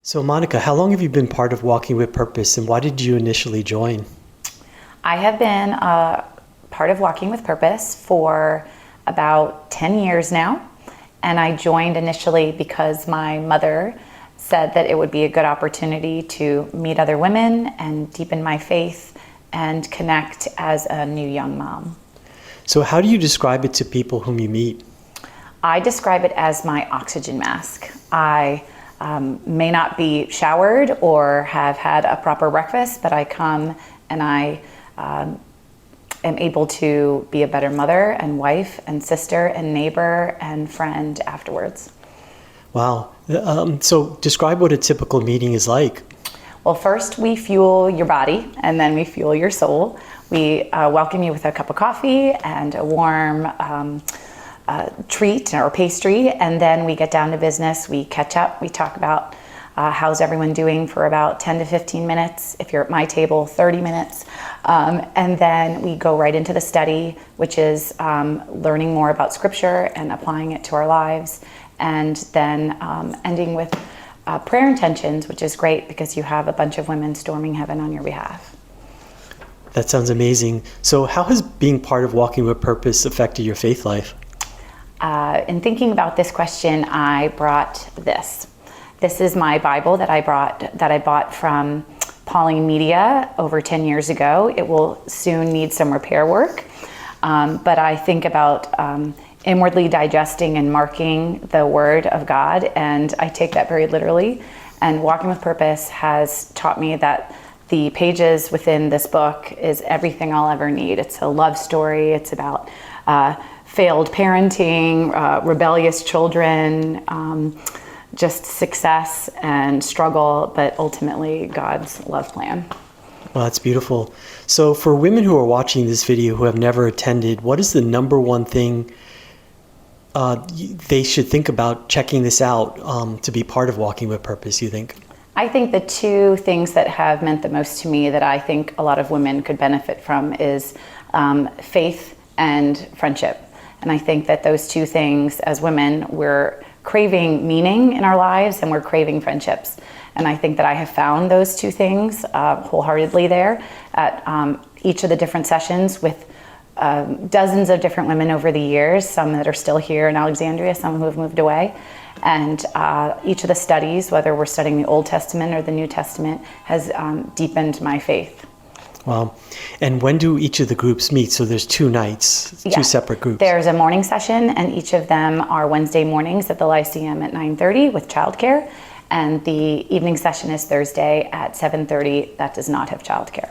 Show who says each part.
Speaker 1: So Monica, how long have you been part of Walking with Purpose and why did you initially join?
Speaker 2: I have been part of Walking with Purpose for about 10 years now, and I joined initially because my mother said that it would be a good opportunity to meet other women and deepen my faith and connect as a new young mom.
Speaker 1: So how do you describe it to people whom you meet?
Speaker 2: I describe it as my oxygen mask. I may not be showered or have had a proper breakfast, but I come and I am able to be a better mother and wife and sister and neighbor and friend afterwards.
Speaker 1: Wow. So describe what a typical meeting is like.
Speaker 2: Well, first we fuel your body and then we fuel your soul. We welcome you with a cup of coffee and a warm treat or pastry, and then we get down to business. We catch up. We talk about how's everyone doing for about 10 to 15 minutes. If you're at my table, 30 minutes. And then we go right into the study, which is learning more about Scripture and applying it to our lives. And then ending with prayer intentions, which is great because you have a bunch of women storming heaven on your behalf.
Speaker 1: That sounds amazing. So how has being part of Walking with Purpose affected your faith life?
Speaker 2: In thinking about this question, I brought this. This is my Bible that I bought from Pauline Media over 10 years ago. It will soon need some repair work, but I think about inwardly digesting and marking the Word of God, and I take that very literally. And Walking with Purpose has taught me that the pages within this book is everything I'll ever need. It's a love story. It's about failed parenting, rebellious children, just success and struggle, but ultimately God's love plan.
Speaker 1: Well, that's beautiful. So for women who are watching this video who have never attended, what is the number one thing they should think about checking this out to be part of Walking with Purpose, you think?
Speaker 2: I think the two things that have meant the most to me that I think a lot of women could benefit from is faith and friendship. And I think that those two things, as women, we're craving meaning in our lives and we're craving friendships. And I think that I have found those two things wholeheartedly there at each of the different sessions with dozens of different women over the years, some that are still here in Alexandria, some who have moved away. And each of the studies, whether we're studying the Old Testament or the New Testament, has deepened my faith.
Speaker 1: Wow. And when do each of the groups meet? So there's two nights, two separate groups.
Speaker 2: There's a morning session, and each of them are Wednesday mornings at the Lyceum at 9:30 with childcare. And the evening session is Thursday at 7:30. That does not have childcare.